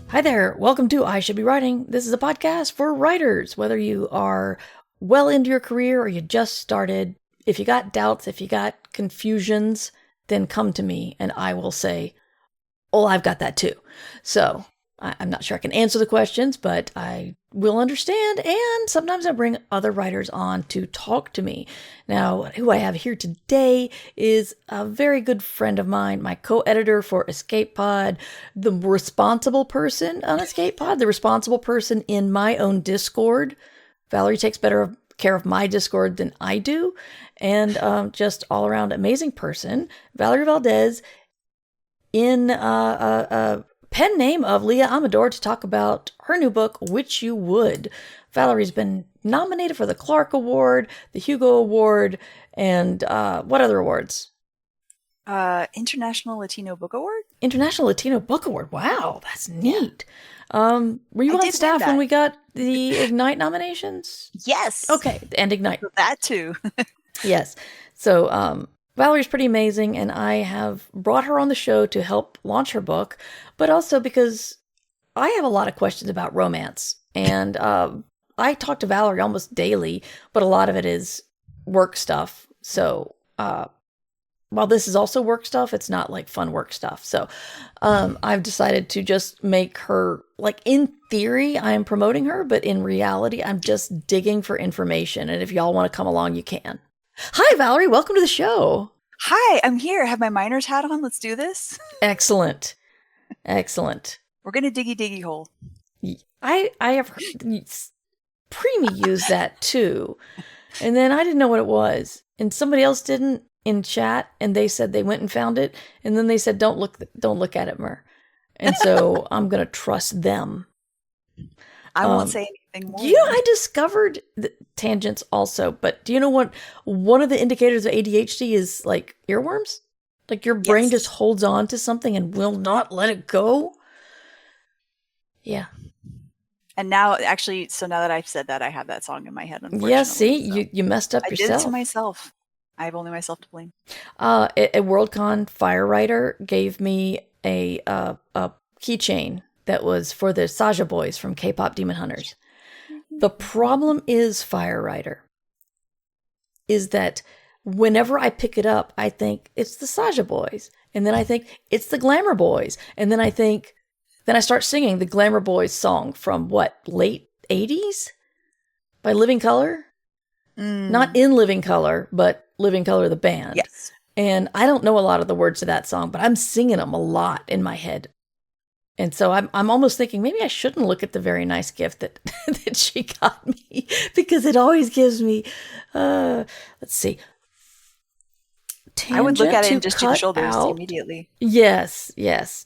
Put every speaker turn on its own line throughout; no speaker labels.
Hi there. Welcome to I Should Be Writing. This is a podcast for writers, whether you are well into your career or you just started. If you got doubts, if you got confusions, then come to me and I will say, oh, I've got that too. So I'm not sure I can answer the questions, but I will understand. And sometimes I bring other writers on to talk to me. Now, who I have here today is a very good friend of mine, my co-editor for Escape Pod, the responsible person on Escape Pod, the responsible person in my own Discord. Valerie takes better care of my Discord than I do. And just all around amazing person, Valerie Valdes, in a pen name of Lia Amador, to talk about her new book, Which You Would. Valerie's been nominated for the Clark Award, the Hugo Award, and what other awards?
International Latino Book Award?
International Latino Book Award. Wow, that's neat. Were you
I
on
did
staff
win
when
that.
we got the Ignite nominations?
Yes.
Okay, and Ignite.
That too.
Yes. So, Valerie's pretty amazing, and I have brought her on the show to help launch her book, but also because I have a lot of questions about romance. And I talk to Valerie almost daily, but a lot of it is work stuff. So, while this is also work stuff, it's not like fun work stuff. So, I've decided to just make her, like, in theory, I'm promoting her, but in reality, I'm just digging for information. And if y'all want to come along, you can. Hi, Valerie. Welcome to the show.
Hi, I'm here. I have my miner's hat on. Let's do this.
Excellent. Excellent.
We're gonna diggy hole.
I have heard Preemie use that too. And then I didn't know what it was. And somebody else didn't in chat, and they said they went and found it. And then they said, don't look at it, Mer. And so I'm going to trust them.
I won't say anything more.
I discovered tangents also, but do you know what one of the indicators of ADHD is? Like earworms? Like your brain
Yes.
just holds on to something and will not let it go? Yeah.
And now, actually, so now that I've said that, I have that song in my head, unfortunately.
Yeah, see,
so
you messed up
I did
yourself.
it to myself. I have only myself to blame.
A Worldcon fire writer gave me a keychain that was for the Saja boys from K-pop Demon Hunters. The problem is, fire writer, is that whenever I pick it up, I think it's the Saja boys, and then I think it's the Glamour Boys, and then I start singing the Glamour Boys song from what, late 80s by Living Colour? Not in Living Colour, but Living Colour the band.
Yes.
And I don't know a lot of the words to that song, but I'm singing them a lot in my head. And so I'm almost thinking maybe I shouldn't look at the very nice gift that that she got me, because it always gives me let's see.
I would look at it and just do the
cut
shoulders
out.
immediately.
Yes.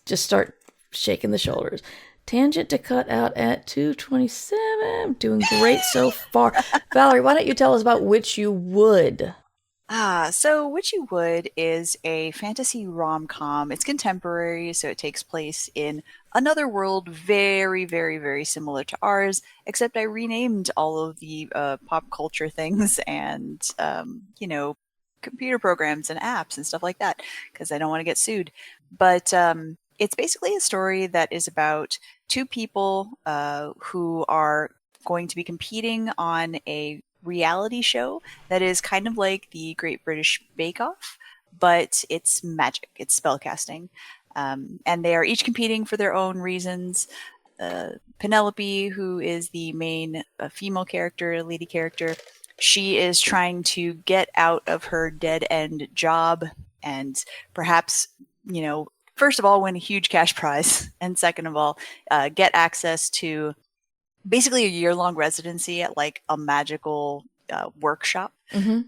Just start shaking the shoulders. Tangent to cut out at 2:27. I'm doing great so far. Valerie, why don't you tell us about Which You Would?
So Which You Would is a fantasy rom-com. It's contemporary, so it takes place in another world very, very, very similar to ours, except I renamed all of the pop culture things and, computer programs and apps and stuff like that, because I don't want to get sued. But it's basically a story that is about two people who are going to be competing on a reality show that is kind of like the Great British Bake Off, but it's magic, it's spellcasting. And they are each competing for their own reasons. Penelope, who is the main female character, lady character, she is trying to get out of her dead-end job and perhaps, first of all, win a huge cash prize, and second of all, get access to basically a year-long residency at like a magical workshop.
Mm-hmm.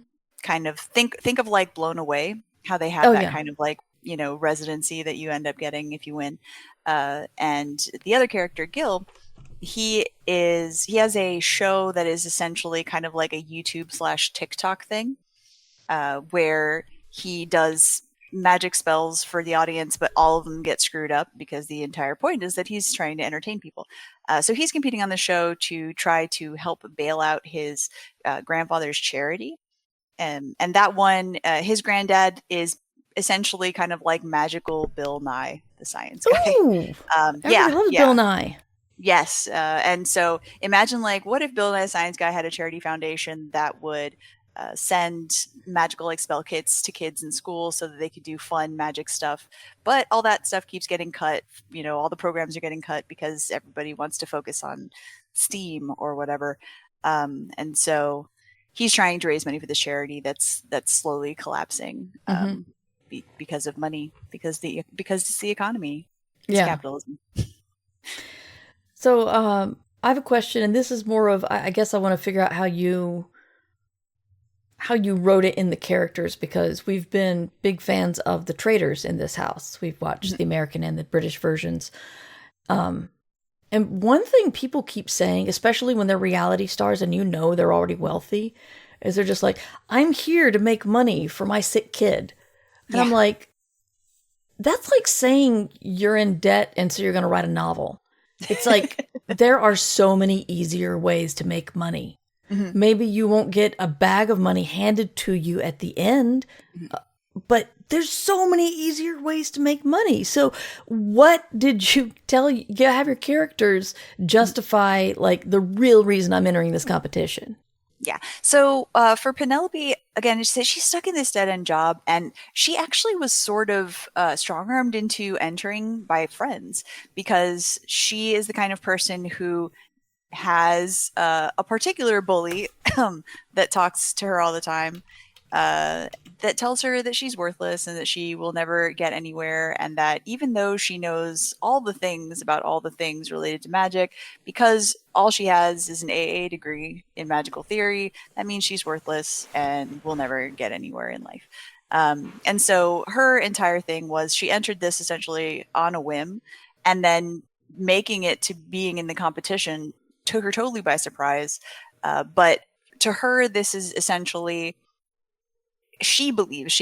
Kind of think of like Blown Away, how they have that
Yeah.
kind of like residency that you end up getting if you win. And the other character, Gil, he has a show that is essentially kind of like a YouTube/TikTok thing, where he does magic spells for the audience, but all of them get screwed up because the entire point is that he's trying to entertain people. So he's competing on the show to try to help bail out his grandfather's charity. And that one, his granddad is essentially kind of like magical Bill Nye, the science guy.
Ooh, everybody loves Bill Nye.
Yes. And so imagine, like, what if Bill Nye the Science Guy had a charity foundation that would send magical like spell kits to kids in school so that they could do fun magic stuff. But all that stuff keeps getting cut. All the programs are getting cut because everybody wants to focus on STEAM or whatever. And so he's trying to raise money for this charity that's slowly collapsing because of money, because it's the economy. It's capitalism.
So I have a question, and this is more of, I guess I want to figure out how you wrote it in the characters, because we've been big fans of the Traitors in this house. We've watched the American and the British versions. And one thing people keep saying, especially when they're reality stars and they're already wealthy, is they're just like, I'm here to make money for my sick kid. And I'm like, that's like saying you're in debt and so you're going to write a novel. It's like, there are so many easier ways to make money. Maybe you won't get a bag of money handed to you at the end, but there's so many easier ways to make money. So what did you have your characters justify, like, the real reason I'm entering this competition?
Yeah. So for Penelope, again, she's stuck in this dead-end job, and she actually was sort of strong-armed into entering by friends, because she is the kind of person who has a particular bully that talks to her all the time, that tells her that she's worthless and that she will never get anywhere, and that even though she knows all the things about all the things related to magic, because all she has is an AA degree in magical theory, that means she's worthless and will never get anywhere in life. And so her entire thing was, she entered this essentially on a whim, and then making it to being in the competition took her totally by surprise. But to her, this is essentially, she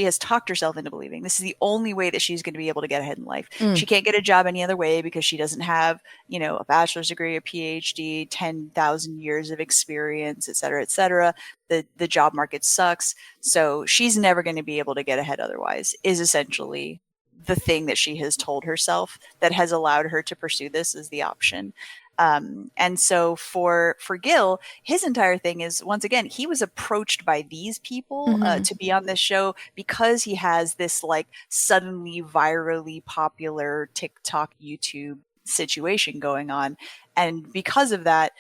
has talked herself into believing this is the only way that she's going to be able to get ahead in life. She can't get a job any other way because she doesn't have, a bachelor's degree, a PhD, 10,000 years of experience, et cetera, et cetera. The job market sucks. So she's never going to be able to get ahead otherwise, is essentially the thing that she has told herself that has allowed her to pursue this as the option. And so for Gil, his entire thing is, once again, he was approached by these people to be on this show because he has this like suddenly virally popular TikTok, YouTube situation going on. And because of that,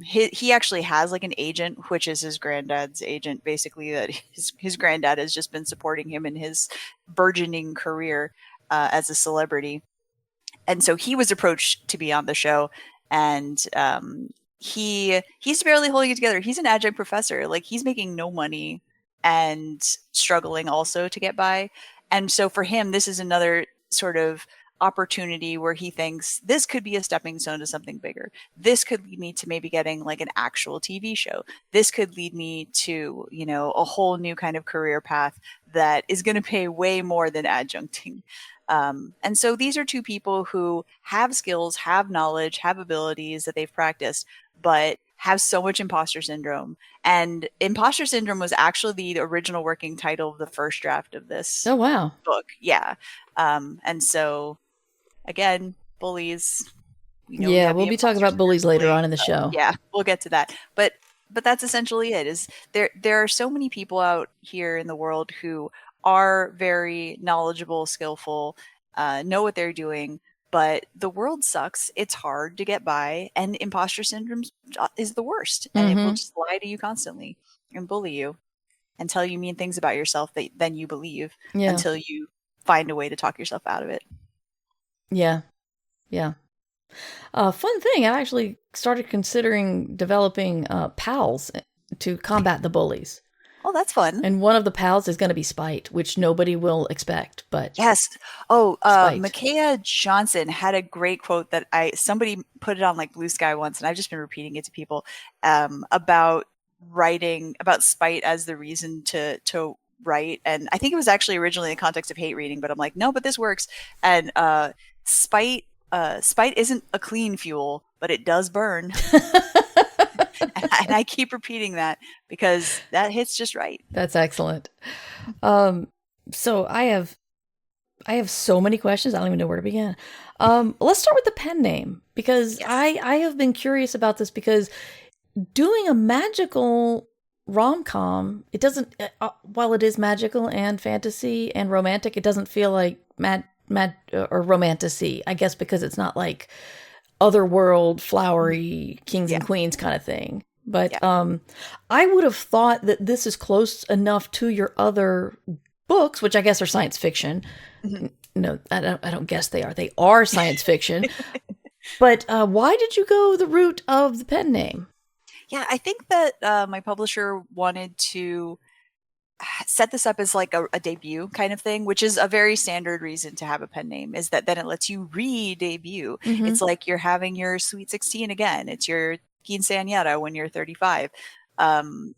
he actually has like an agent, which is his granddad's agent, basically, that his granddad has just been supporting him in his burgeoning career as a celebrity. And so he was approached to be on the show. And he's barely holding it together. He's an adjunct professor. Like, he's making no money and struggling also to get by. And so for him, this is another sort of opportunity where he thinks this could be a stepping stone to something bigger. This could lead me to maybe getting like an actual TV show. This could lead me to, a whole new kind of career path that is going to pay way more than adjuncting. And so these are two people who have skills, have knowledge, have abilities that they've practiced, but have so much imposter syndrome. And imposter syndrome was actually the original working title of the first draft of this book. Yeah. And so, again, bullies.
We'll be talking about bullies later on in the show.
Yeah, we'll get to that. But that's essentially it. Is there are so many people out here in the world who are very knowledgeable, skillful, know what they're doing, but the world sucks. It's hard to get by, and imposter syndrome is the worst. And it will just lie to you constantly and bully you and tell you mean things about yourself that then you believe until you find a way to talk yourself out of it.
Yeah. Fun thing, I actually started considering developing pals to combat the bullies.
Oh, that's fun.
And one of the pals is going to be Spite, which nobody will expect, but
yes. Oh, Micaiah Johnson had a great quote that somebody put it on like Blue Sky once, and I've just been repeating it to people, about writing, about Spite as the reason to write. And I think it was actually originally in the context of hate reading, but I'm like, no, but this works. And Spite isn't a clean fuel, but it does burn. And I keep repeating that because that hits just right.
That's excellent. So I have so many questions. I don't even know where to begin. Let's start with the pen name because
Yes.
I have been curious about this because doing a magical rom-com, it doesn't, while it is magical and fantasy and romantic, it doesn't feel like mad or romantasy, I guess, because it's not like otherworld, flowery kings
Yeah.
and queens kind of thing. But
Yeah.
I would have thought that this is close enough to your other books, which I guess are science fiction.
Mhm.
No, I don't guess they are. They are science fiction. But why did you go the route of the pen name?
Yeah, I think that my publisher wanted to set this up as like a debut kind of thing, which is a very standard reason to have a pen name, is that then it lets you re-debut.
Mm-hmm.
It's like you're having your Sweet 16 again. It's your quinceañera when you're 35.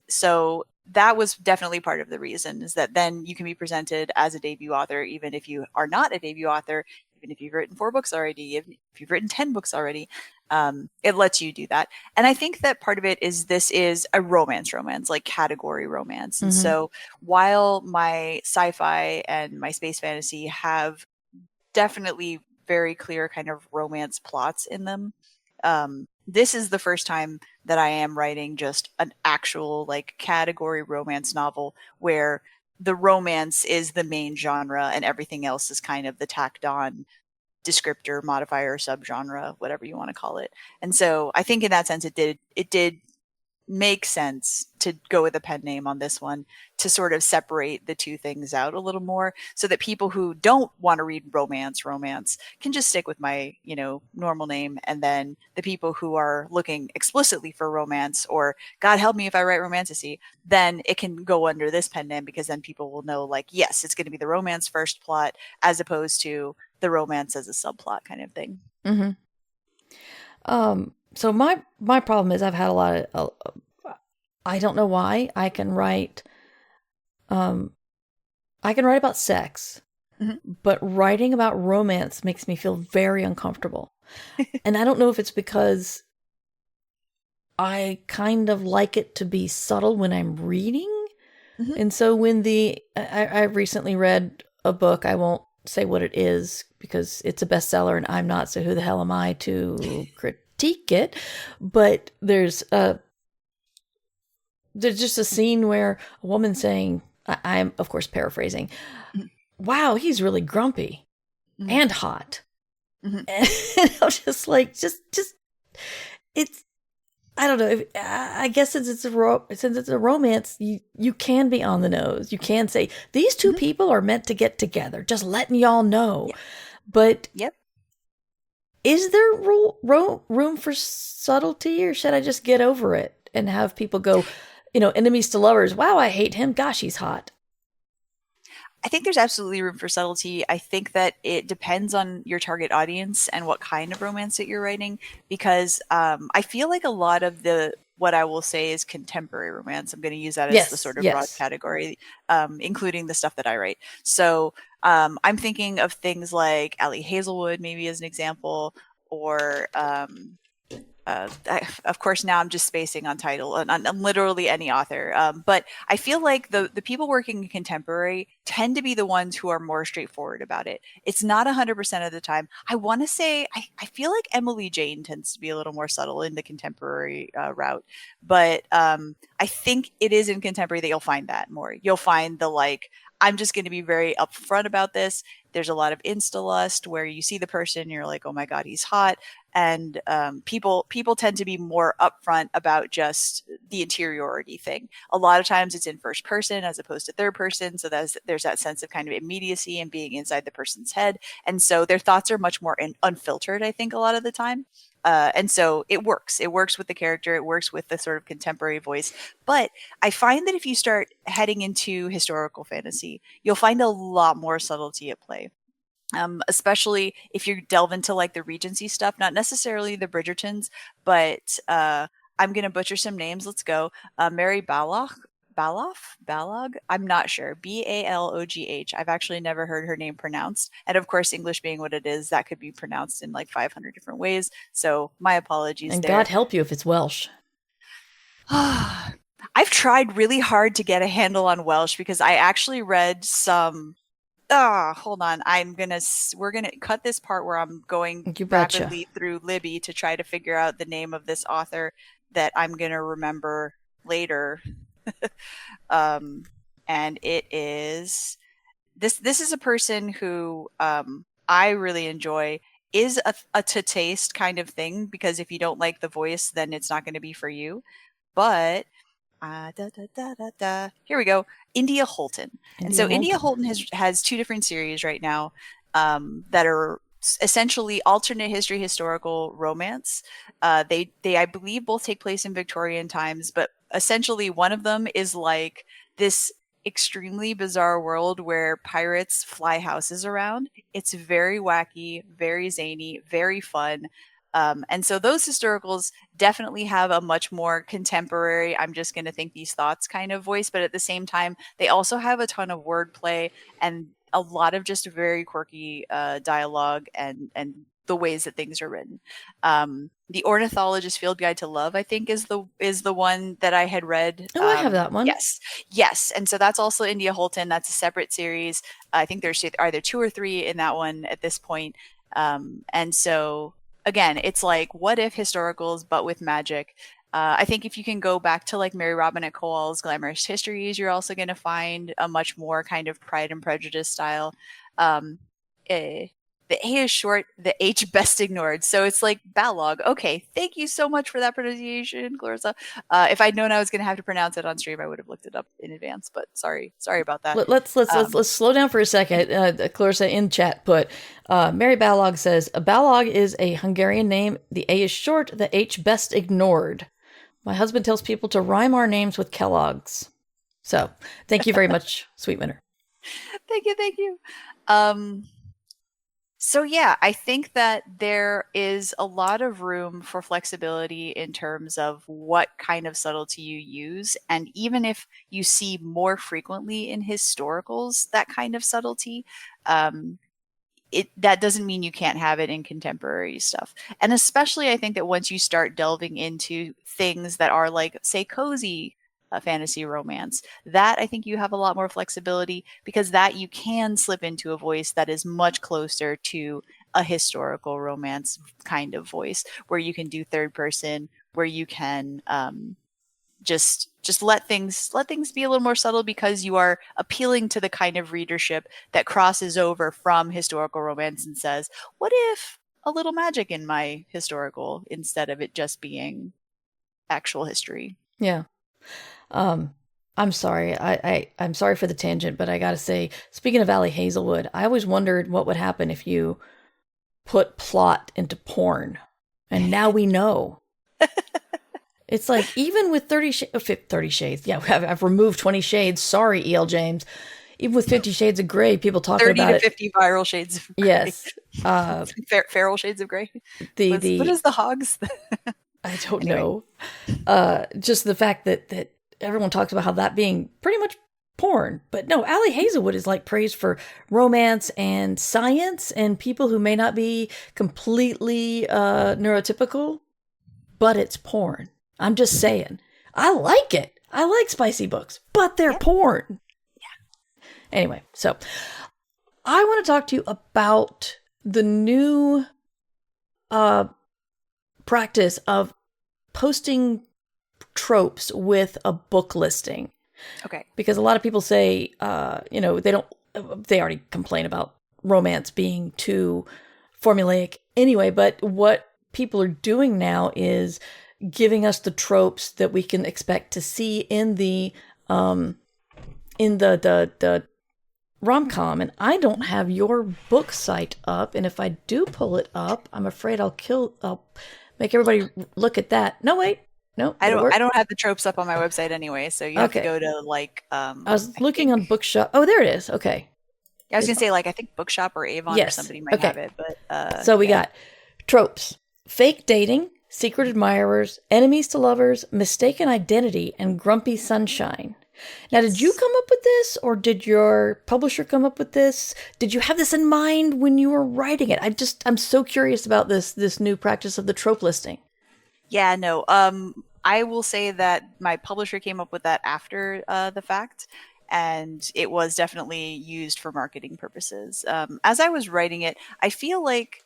So that was definitely part of the reason, is that then you can be presented as a debut author, even if you are not a debut author, even if you've written 4 books already, if you've written 10 books already. It lets you do that. And I think that part of it is this is a romance, like category romance. And
Mm-hmm.
so while my sci-fi and my space fantasy have definitely very clear kind of romance plots in them, this is the first time that I am writing just an actual like category romance novel where the romance is the main genre and everything else is kind of the tacked on descriptor, modifier, subgenre, whatever you want to call it. And so I think in that sense it did make sense to go with a pen name on this one to sort of separate the two things out a little more so that people who don't want to read romance can just stick with my, normal name. And then the people who are looking explicitly for romance, or God help me if I write romantasy, then it can go under this pen name because then people will know like, yes, it's going to be the romance first plot as opposed to the romance as a subplot kind of thing.
Mm-hmm. So my problem is I've had a lot of I don't know why I can write about sex,
Mhm.
but writing about romance makes me feel very uncomfortable. And I don't know if it's because I kind of like it to be subtle when I'm reading.
Mhm.
And so I recently read a book, I won't say what it is because it's a bestseller and I'm not, so who the hell am I to critique it? But there's just a scene where a woman saying, I'm of course paraphrasing,
Mhm.
wow, he's really grumpy
Mhm.
and hot.
Mhm.
And I'm just like, it's, I don't know. I guess since it's a romance, you can be on the nose. You can say these two
Mhm.
people are meant to get together. Just letting y'all know.
Yeah.
But
Yep.
is there room for subtlety, or should I just get over it and have people go, enemies to lovers? Wow, I hate him. Gosh, he's hot.
I think there's absolutely room for subtlety. I think that it depends on your target audience and what kind of romance that you're writing, because I feel like a lot of what I will say is contemporary romance. I'm going to use that as the
Yes,
sort of broad
yes.
category, including the stuff that I write. So I'm thinking of things like Ali Hazelwood, maybe as an example, or of course, now I'm just spacing on title on literally any author. But I feel like the people working in contemporary tend to be the ones who are more straightforward about it. It's not 100% of the time. I want to say, I feel like Emily Jane tends to be a little more subtle in the contemporary route. But I think it is in contemporary that you'll find that more. You'll find the like, I'm just going to be very upfront about this. There's a lot of insta lust where you see the person, and you're like, oh my God, he's hot. And people tend to be more upfront about just the interiority thing. A lot of times it's in first person as opposed to third person, so there's that sense of kind of immediacy and being inside the person's head, and so their thoughts are much more unfiltered, I think, a lot of the time. And so it works. It works with the character. It works with the sort of contemporary voice. But I find that if you start heading into historical fantasy, you'll find a lot more subtlety at play. Especially if you delve into like the Regency stuff, not necessarily the Bridgertons, but I'm gonna butcher some names. Let's go. Mary Balogh. I'm not sure. Balogh. I've actually never heard her name pronounced, and of course, English being what it is, that could be pronounced in like 500 different ways. So my apologies
And God
there.
help you if it's Welsh.
I've tried really hard to get a handle on Welsh because I actually read some Hold on. We're gonna cut this part where I'm going
You betcha.
rapidly through Libby to try to figure out the name of this author that I'm gonna remember later. And it is this is a person who I really enjoy. Is a to taste kind of thing, because if you don't like the voice, then it's not going to be for you. But here we go. India Holton. And so India Holton has two different series right now that are essentially alternate history historical romance. They I believe both take place in Victorian times, but essentially one of them is like this extremely bizarre world where pirates fly houses around. It's very wacky, very zany, very fun. And so those historicals definitely have a much more contemporary, I'm just going to think these thoughts kind of voice, but at the same time, they also have a ton of wordplay and a lot of just very quirky dialogue and the ways that things are written. The Ornithologist Field Guide to Love, I think, is the one that I had read.
Oh, I have that one.
Yes, and so that's also India Holton. That's a separate series. I think there's either 2 or 3 in that one at this point. And so again, it's like what if historicals, but with magic. I think if you can go back to like Mary Robinette Kowal's Glamorous Histories, you're also going to find a much more kind of Pride and Prejudice style. The A is short, the H best ignored. So it's like Balogh. Okay, thank you so much for that pronunciation, Clarissa. If I'd known I was going to have to pronounce it on stream, I would have looked it up in advance. But sorry about that.
Let's slow down for a second. Clarissa in chat put, Mary Balogh says, a Balogh is a Hungarian name. The A is short, the H best ignored. My husband tells people to rhyme our names with Kellogg's. So thank you very much, Sweet Winter.
Thank you. So yeah, I think that there is a lot of room for flexibility in terms of what kind of subtlety you use. And even if you see more frequently in historicals that kind of subtlety, that doesn't mean you can't have it in contemporary stuff. And especially I think that once you start delving into things that are like, say, cozy fantasy romance, that I think you have a lot more flexibility, because that you can slip into a voice that is much closer to a historical romance kind of voice, where you can do third person, where you can just let things be a little more subtle, because you are appealing to the kind of readership that crosses over from historical romance and says, what if a little magic in my historical instead of it just being actual history?
Yeah. I'm sorry. I'm sorry for the tangent, but I gotta say, speaking of Valley Hazelwood, I always wondered what would happen if you put plot into porn. And now we know. It's like, even with 30 Shades. Yeah, I've removed 20 Shades. Sorry, E.L. James. Even with 50 Shades of Grey, people talking about it.
30 to 50 viral shades of gray.
Yes.
Feral shades of gray. What is the hogs?
I don't know. Just the fact that everyone talks about how that being pretty much porn. But no, Allie Hazelwood is like praised for romance and science and people who may not be completely neurotypical, but it's porn. I'm just saying. I like it. I like spicy books, but they're porn. Yeah. Anyway, so I want to talk to you about the new practice of posting tropes with a book listing.
Okay.
Because a lot of people say, they already complain about romance being too formulaic anyway, but what people are doing now is giving us the tropes that we can expect to see in the rom-com. And I don't have your book site up, and if I do pull it up, I'm afraid I'll make everybody look at that. No, wait. No,
I don't have the tropes up on my website anyway, so you have to go to like
I was looking on Bookshop. Oh, there it is. Okay.
I was gonna say, like, I think Bookshop or Avon or somebody might have it, but
so we got tropes: fake dating, secret admirers, enemies to lovers, mistaken identity, and grumpy sunshine. Now, did you come up with this, or did your publisher come up with this? Did you have this in mind when you were writing it? I'm so curious about this new practice of the trope listing.
Yeah, no. I will say that my publisher came up with that after the fact. and it was definitely used for marketing purposes. As I was writing it, I feel like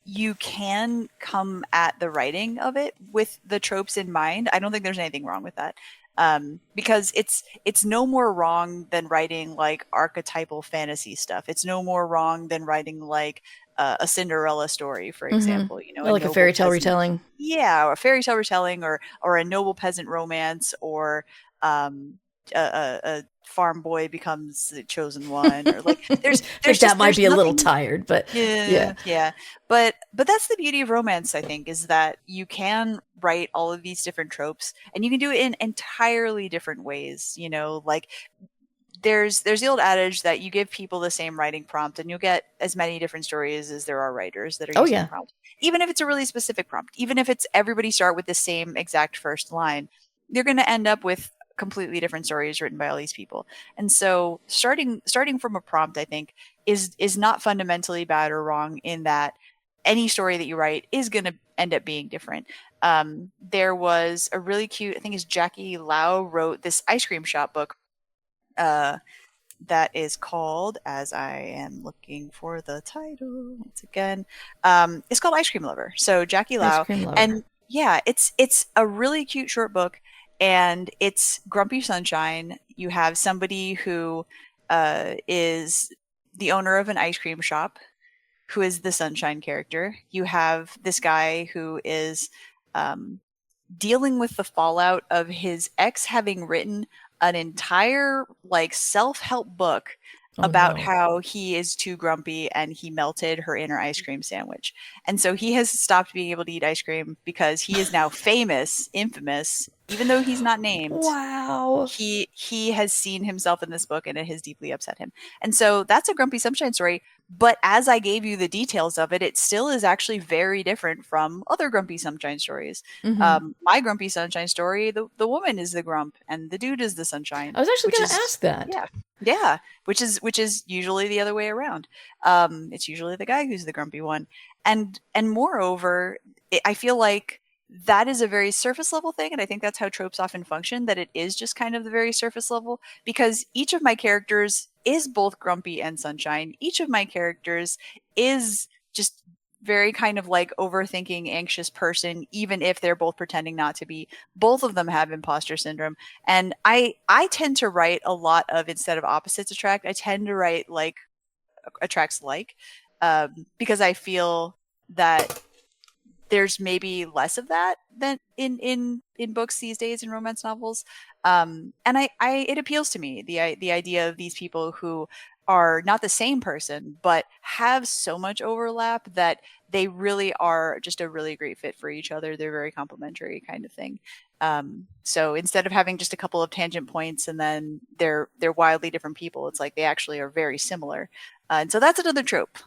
you can come at the writing of it with the tropes in mind. I don't think there's anything wrong with that. Because it's no more wrong than writing like archetypal fantasy stuff. It's no more wrong than writing like a Cinderella story, for example. You know,
like a fairy tale retelling.
Yeah, or a fairy tale retelling, or a noble peasant romance, or a farm boy becomes the chosen one, or like there's
that might be nothing, a little tired, but
yeah. But that's the beauty of romance, I think, is that you can write all of these different tropes, and you can do it in entirely different ways. You know, like there's the old adage that you give people the same writing prompt and you'll get as many different stories as there are writers that are using the prompt. Even if it's a really specific prompt, even if it's everybody start with the same exact first line, you're going to end up with completely different stories written by all these people. And so starting from a prompt, I think, is not fundamentally bad or wrong, in that any story that you write is going to end up being different. There was a really cute, I think it's Jackie Lau wrote this ice cream shop book that is called, as I am looking for the title once again, it's called Ice Cream Lover. So Jackie Lau, and yeah, it's a really cute short book, and it's Grumpy Sunshine. You have somebody who is the owner of an ice cream shop, who is the Sunshine character. You have this guy who is dealing with the fallout of his ex having written an entire like self-help book about how he is too grumpy and he melted her inner ice cream sandwich. And so he has stopped being able to eat ice cream because he is now infamous, even though he's not named.
Wow.
He has seen himself in this book and it has deeply upset him. And so that's a Grumpy Sunshine story. But as I gave you the details of it, it still is actually very different from other Grumpy Sunshine stories. My Grumpy Sunshine story, the woman is the grump and the dude is the sunshine.
I was actually going to ask that.
Yeah. Which is usually the other way around. It's usually the guy who's the grumpy one. And moreover, I feel like that is a very surface level thing. And I think that's how tropes often function, that it is just kind of the very surface level, because each of my characters is both grumpy and sunshine. Each of my characters is just very kind of like overthinking, anxious person, even if they're both pretending not to be. Both of them have imposter syndrome. And I tend to write a lot of, instead of opposites attract, I tend to write like attracts like, because I feel that there's maybe less of that than in books these days, in romance novels. And it appeals to me, the idea of these people who are not the same person, but have so much overlap that they really are just a really great fit for each other. They're very complementary kind of thing. So instead of having just a couple of tangent points and then they're wildly different people, it's like they actually are very similar. And so that's another trope,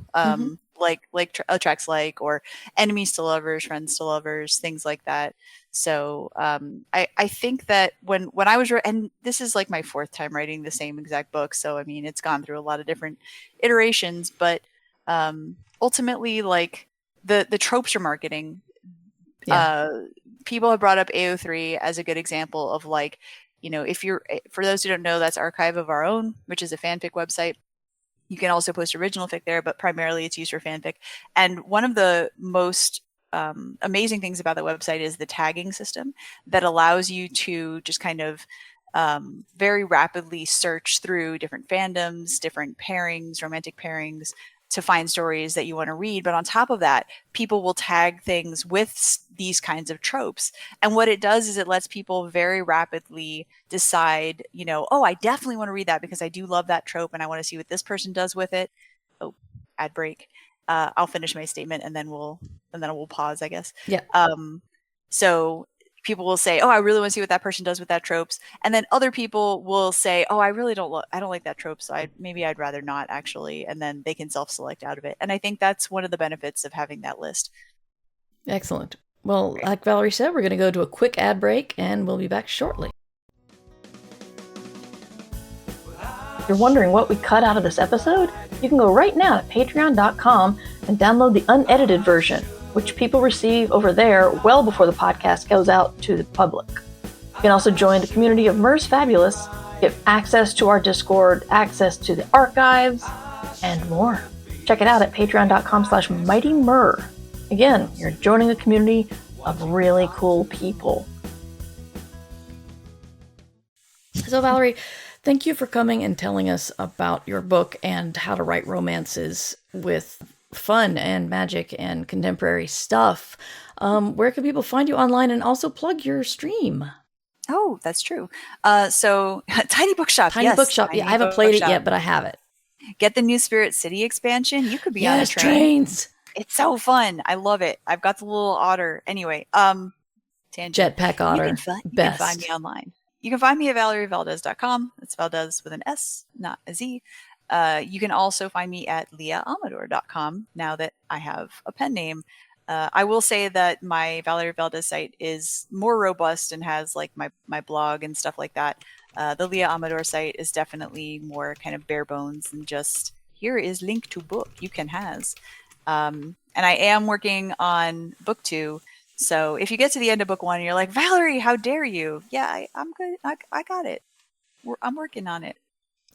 like attracts like, or enemies to lovers, friends to lovers, things like that. So I think that when I was, and this is like my fourth time writing the same exact book, so I mean it's gone through a lot of different iterations, but ultimately, like the tropes are marketing. People have brought up AO3 as a good example of, like, you know, if you're, for those who don't know, that's Archive of Our Own, which is a fanfic website. You can also post original fic there, but primarily it's used for fanfic. And one of the most amazing things about the website is the tagging system that allows you to just kind of very rapidly search through different fandoms, different pairings, romantic pairings, to find stories that you want to read. But on top of that, people will tag things with these kinds of tropes. And what it does is it lets people very rapidly decide, you know, oh, I definitely want to read that because I do love that trope and I want to see what this person does with it. Oh, ad break. I'll finish my statement and then we'll pause, I guess.
Yeah.
So people will say, oh, I really want to see what that person does with that tropes. And then other people will say, oh, I don't like that trope. So I'd rather not, actually. And then they can self-select out of it. And I think that's one of the benefits of having that list.
Excellent. Well, like Valerie said, we're going to go to a quick ad break and we'll be back shortly. If you're wondering what we cut out of this episode, you can go right now to patreon.com and download the unedited version, which people receive over there well before the podcast goes out to the public. You can also join the community of Mer's Fabulous get access to our Discord, access to the archives, and more. Check it out at patreon.com/mightymur. Again, you're joining a community of really cool people. So Valerie, thank you for coming and telling us about your book and how to write romances with fun and magic and contemporary stuff. Where can people find you online, and also plug your stream?
Oh, that's true. So Tiny Bookshop.
Tiny Bookshop. Yeah, I haven't played it yet, but I have it.
Get the New Spirit City expansion. You could be on a train.
Trains.
It's so fun. I love it. I've got the little otter. Anyway, tangent.
Jetpack otter.
You can find me online. You can find me at valerievaldes.com. It's Valdes with an S, not a Z. You can also find me at liaamador.com now that I have a pen name. I will say that my Valerie Valdes site is more robust and has like my blog and stuff like that. The Lia Amador site is definitely more kind of bare bones and just here is link to book you can has. And I am working on book 2. So if you get to the end of book 1 and you're like, Valerie, how dare you? Yeah, I'm good. I got it. I'm working on it.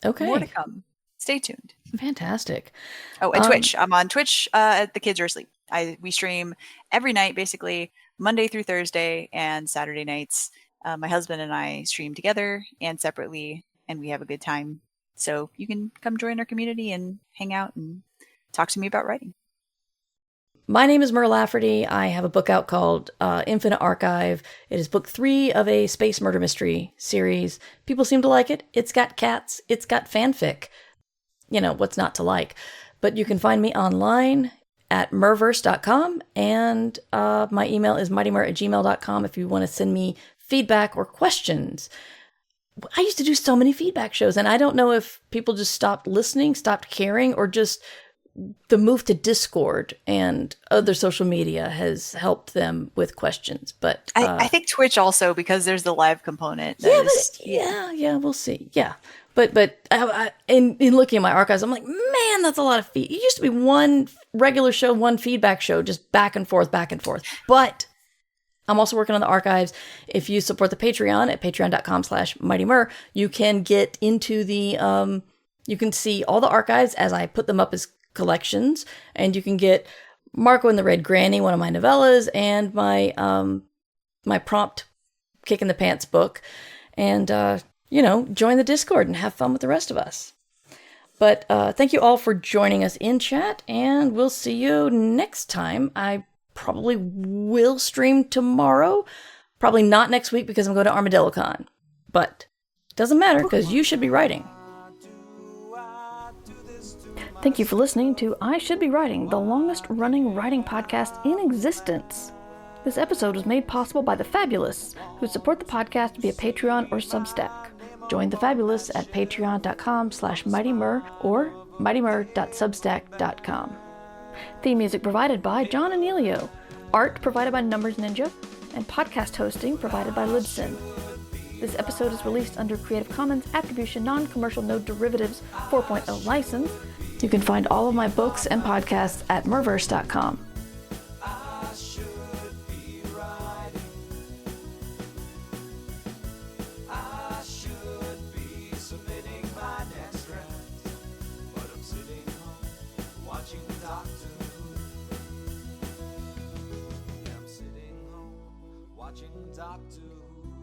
Okay.
More to come. Stay tuned.
Fantastic.
Oh, and Twitch. I'm on Twitch. The kids are asleep. We stream every night, basically Monday through Thursday and Saturday nights. My husband and I stream together and separately, and we have a good time. So you can come join our community and hang out and talk to me about writing.
My name is Mur Lafferty. I have a book out called Infinite Archive. It is book 3 of a space murder mystery series. People seem to like it. It's got cats. It's got fanfic. You know, what's not to like? But you can find me online at murverse.com, and my email is mightymur@gmail.com if you want to send me feedback or questions. I used to do so many feedback shows, and I don't know if people just stopped listening, stopped caring, or just the move to Discord and other social media has helped them with questions. But
I think Twitch also, because there's the live component.
Yeah, we'll see. Yeah. But in looking at my archives, I'm like, man, that's a lot of feed. It used to be one regular show, one feedback show, just back and forth. But I'm also working on the archives. If you support the Patreon at patreon.com/mightymur, you can get into the, you can see all the archives as I put them up as collections, and you can get Marco and the Red Granny, one of my novellas, and my my prompt Kick in the Pants book, and join the Discord and have fun with the rest of us. But thank you all for joining us in chat, and we'll see you next time. I probably will stream tomorrow, probably not next week because I'm going to ArmadilloCon, but it doesn't matter because you should be writing. Thank you for listening to I Should Be Writing, the longest running writing podcast in existence. This episode was made possible by the Fabulous, who support the podcast via Patreon or Substack. Join the Fabulous at patreon.com/mightymur or mightymur.substack.com. Theme music provided by John Anelio, art provided by Numbers Ninja, and podcast hosting provided by Libsyn. This episode is released under Creative Commons Attribution Non-Commercial No Derivatives 4.0 license. You can find all of my books and podcasts at murverse.com.
Doctor Who.